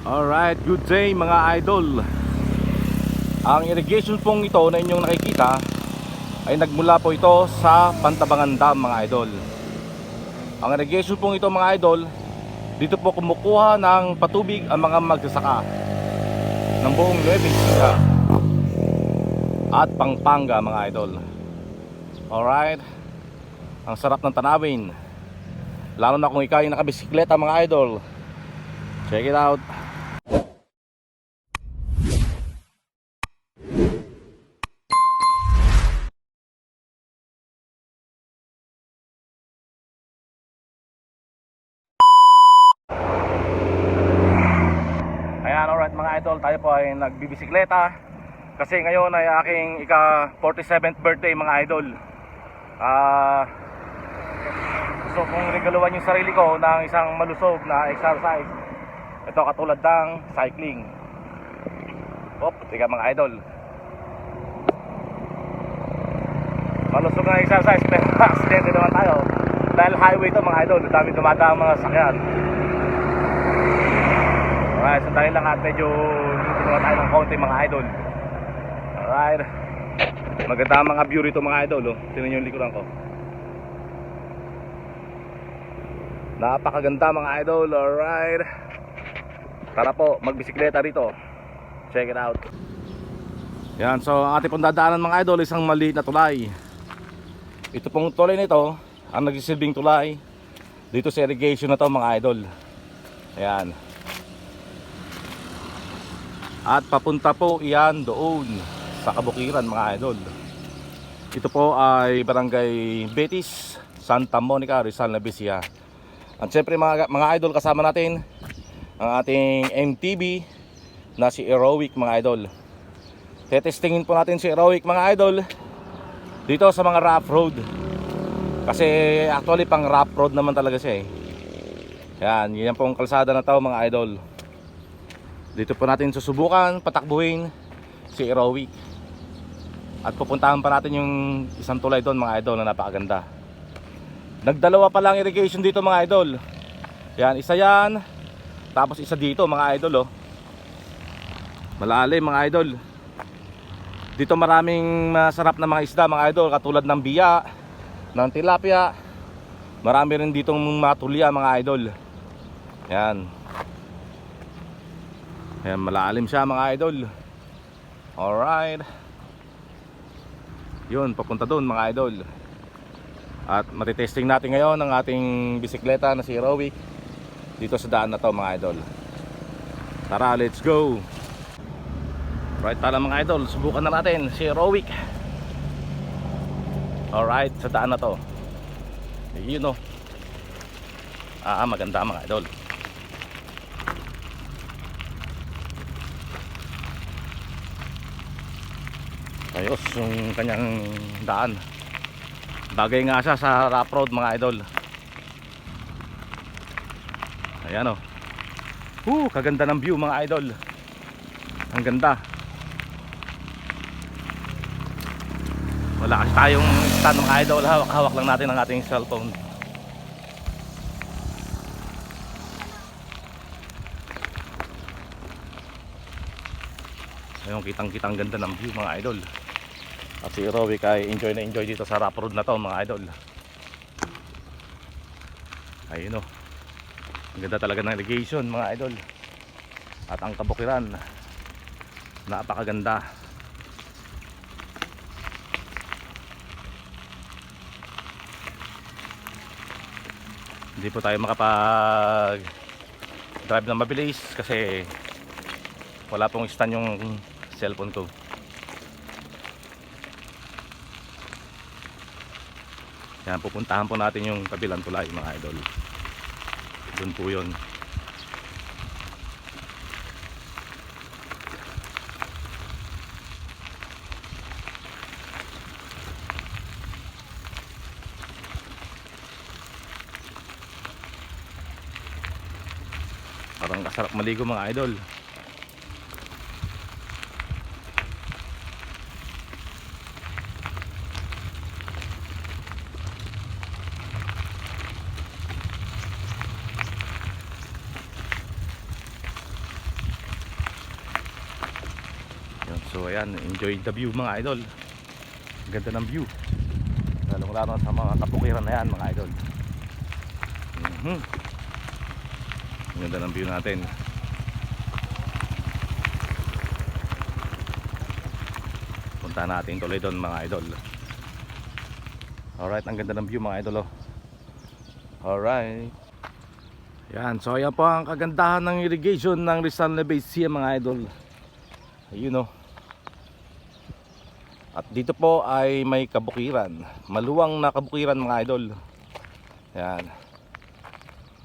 Alright, good day mga idol. Ang irrigation pong ito na inyong nakikita ay nagmula po ito sa Pantabangan Dam mga idol. Ang irrigation pong ito mga idol, dito po kumukuha ng patubig ang mga magsasaka ng buong Nueva Ecija at Pampanga mga idol. Alright, ang sarap ng tanawin, lalo na kung ikaw ay nakabisikleta mga idol. Check it out. Ayan, alright mga idol, tayo po ay nagbibisikleta kasi ngayon ay aking ika 47th birthday mga idol. So kung regaluhan yung sarili ko ng isang malusog na exercise, ito katulad ng cycling. Tiga mga idol, malusog na exercise pero aksidente naman tayo dahil highway to mga idol, dami dumadaang mga sakyan. Alright, so dahil lang at medyo dito naman tayo ng konti mga idol. Alright, maganda ang mga view rito mga idol. Tingnan nyo yung likuran ko, napakaganda mga idol. Alright, tara po magbisikleta rito. Check it out. Yan, so ang ating pong dadaanan mga idol, isang maliit na tulay. Ito pong tulay nito ang nagsisilbing tulay dito sa irrigation na to mga idol. Ayan, at papunta po iyan doon sa kabukiran mga idol. Ito po ay Barangay Betis, Santa Monica, Rizal, Nueva Ecija. At syempre mga idol, kasama natin ang ating MTB na si Aerowick mga idol. Tetestingin po natin si Aerowick mga idol dito sa mga rough road, kasi actually pang rough road naman talaga siya eh. Yan, yan pong kalsada na to mga idol. Dito po natin susubukan patakbuhin si Aerowick. At pupuntahan pa natin yung isang tulay doon mga idol na napakaganda. Nagdalawa pa lang irrigation dito mga idol. Yan, isa yan, tapos isa dito mga idol malalim mga idol. Dito maraming masarap na mga isda mga idol, katulad ng biya, ng tilapia. Marami rin ditong matulya mga idol. Yan. Ayan, malalim siya mga idol. Alright, yun, papunta doon mga idol. At matitesting natin ngayon ang ating bisikleta na si Aerowick dito sa daan na to mga idol. Tara, let's go. Right, tala mga idol, subukan na natin si Aerowick. Alright, sa daan na to. Yun maganda mga idol. Ayos yung kanyang daan. Bagay nga siya sa rough road mga idol. Ayan kaganda ng view mga idol. Ang ganda. Wala kasi tayong stand mga idol, hawak lang natin ang ating cellphone. Ayun, kitang ganda ng view mga idol. At si Aerowick ay enjoy na enjoy dito sa rough road na to mga idol. Ayun ang ganda talaga ng irrigation mga idol. At ang kabukiran, napakaganda. Hindi po tayo makapag drive na mabilis kasi wala pong stand yung cellphone ko. Yan, pupuntahan po natin yung kabilang tulay mga idol. Doon po yun. Parang kasarap maligo mga idol. So ayan, enjoy the view mga idol. Ganda ng view, lalong lalo sa mga kabukiran na yan mga idol. Ganda ng view natin. Punta natin tuloy doon mga idol. Alright, ang ganda ng view mga idol, oh. Alright. Yan, so ayan po ang kagandahan ng irrigation ng Rizal Nueva mga idol. Ayun, oh. At dito po ay may kabukiran, maluwang na kabukiran mga idol. Yan.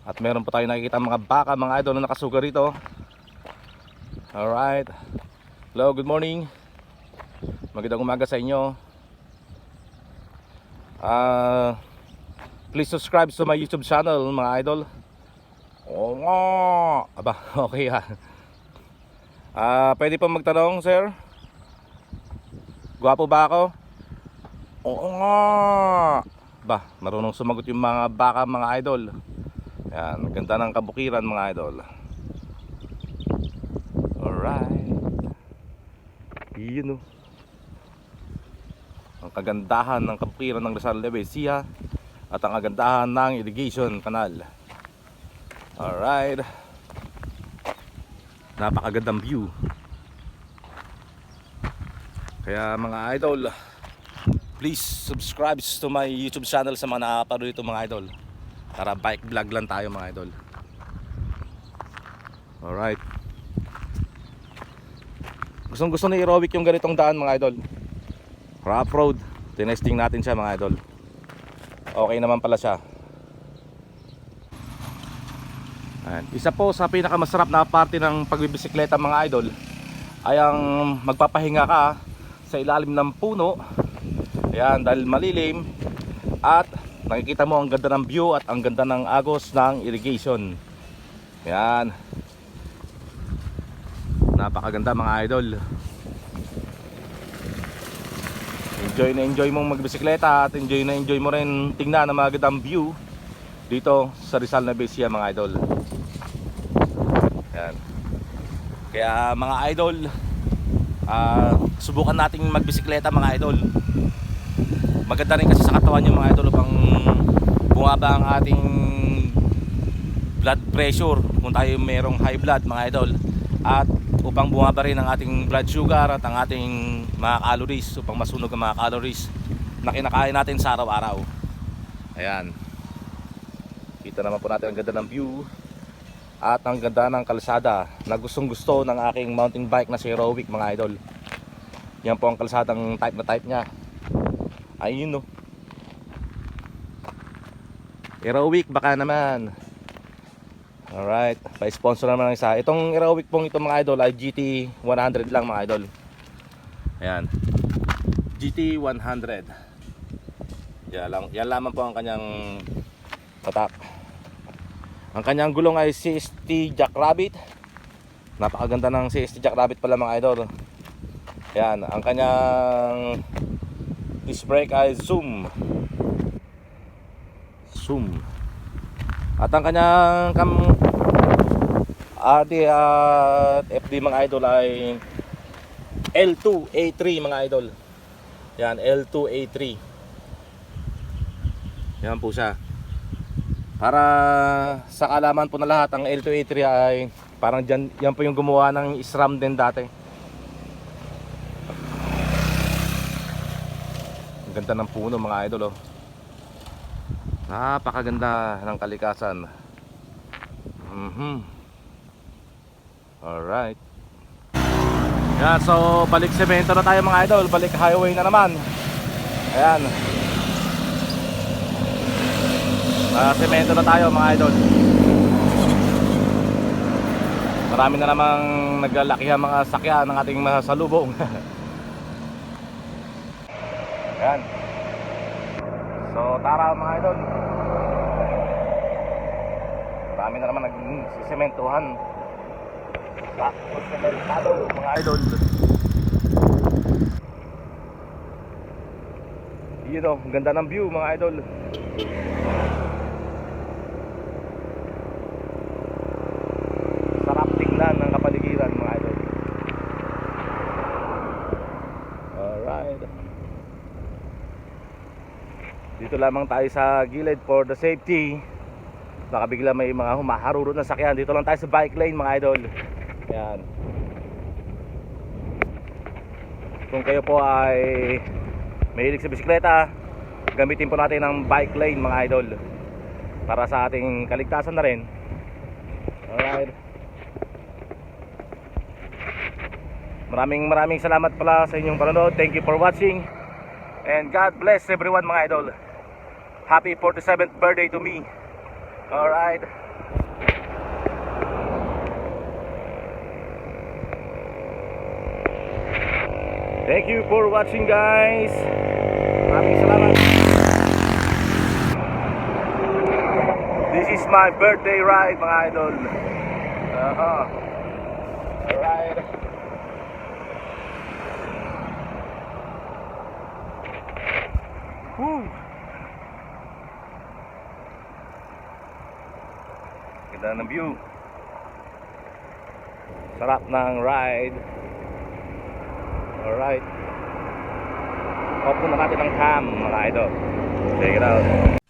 At meron po tayo nakikita mga baka mga idol na nakasuga rito. Alright. Hello, good morning. Magandang umaga sa inyo. Please subscribe to my YouTube channel mga idol. Oo nga. Aba, okay ha. Pwede po magtanong, sir? Gwapo ba ako? Oo nga. Ba, marunong sumagot yung mga baka mga idol. Yan, ganda ng kabukiran mga idol. Alright. Yun, oh. Ang kagandahan ng kabukiran ng Rizal Nueva at ang kagandahan ng irrigation canal. Alright. Napakagandang view. Kaya mga idol, please subscribe to my YouTube channel sa mga nakapanood ito mga idol. Para bike vlog lang tayo mga idol. Alright. Gustong gusto na aerobic yung ganitong daan mga idol. Rough road. Tinesting natin siya mga idol. Okay naman pala siya. Ayan. Isa po sa pinakamasarap na parte ng pagbibisikleta mga idol ay ang magpapahinga ka sa ilalim ng puno. Ayan, dahil malilim at nakikita mo ang ganda ng view at ang ganda ng agos ng irrigation. Ayan. Napakaganda mga idol. Enjoy na enjoy mong magbisikleta at enjoy na enjoy mo rin tingnan ang magandang view dito sa Rizal Nueva mga idol. Ayan. Kaya mga idol, subukan nating magbisikleta mga idol. Maganda rin kasi sa katawan yung mga idol upang bumaba ang ating blood pressure kung tayo merong high blood mga idol, at upang bumaba rin ang ating blood sugar at ang ating mga calories, upang masunog ang mga calories na kinakain natin sa araw-araw. Ayan. Kita naman po natin ang ganda ng view at ang ganda ng kalsada na gustong gusto ng aking mountain bike na si Heroic mga idol. Yan po ang kalsadang type na type nya. Ayun, no. Heroic baka naman. Alright, pa-sponsor naman ng isa. Itong Heroic pong ito mga idol ay GT 100 lang mga idol. Ayan, GT 100. Yan lamang po ang kanyang tatak. Ang kanyang gulong ay CST Jackrabbit. Napakaganda ng CST Jackrabbit pala mga idol. Ayan, ang kanyang disc brake ay Zoom. At ang kanyang RD at FD mga idol ay L2A3 mga idol. Yan, L2A3. Yan po siya. Para sa kaalaman po na lahat, ang L2A3 ay parang yan po yung gumawa ng SRAM din dati. Ang ganda ng puno mga idol, oh. Napakaganda ng kalikasan. Alright. Yan, so balik semento na tayo mga idol. Balik highway na naman. Ayan. Semento na tayo mga idol. Marami na namang naglalaki ang mga sakyan ng ating masasalubong. Ayan. So tara mga idol. Marami na naman nagsisementuhan sa sementado mga idol. Yun o, ganda ng view mga idol. Sarap tingnan ng kapaligiran mga idol. Dito lamang tayo sa gilid for the safety. Baka bigla may mga humaharurot na sakyan. Dito lang tayo sa bike lane mga idol. Yan. Kung kayo po ay mahilig sa bisikleta, gamitin po natin ang bike lane mga idol, para sa ating kaligtasan na rin. Alright. Maraming salamat pala sa inyong panonood. Thank you for watching. And God bless everyone mga idol. Happy 47th birthday to me. Alright. Thank you for watching guys. Maraming salamat. This is my birthday ride mga idol. Alright. Woo. Ganda ng view. Sarap ng ride. Alright. Off na natin ang cam mga idol. Check it out.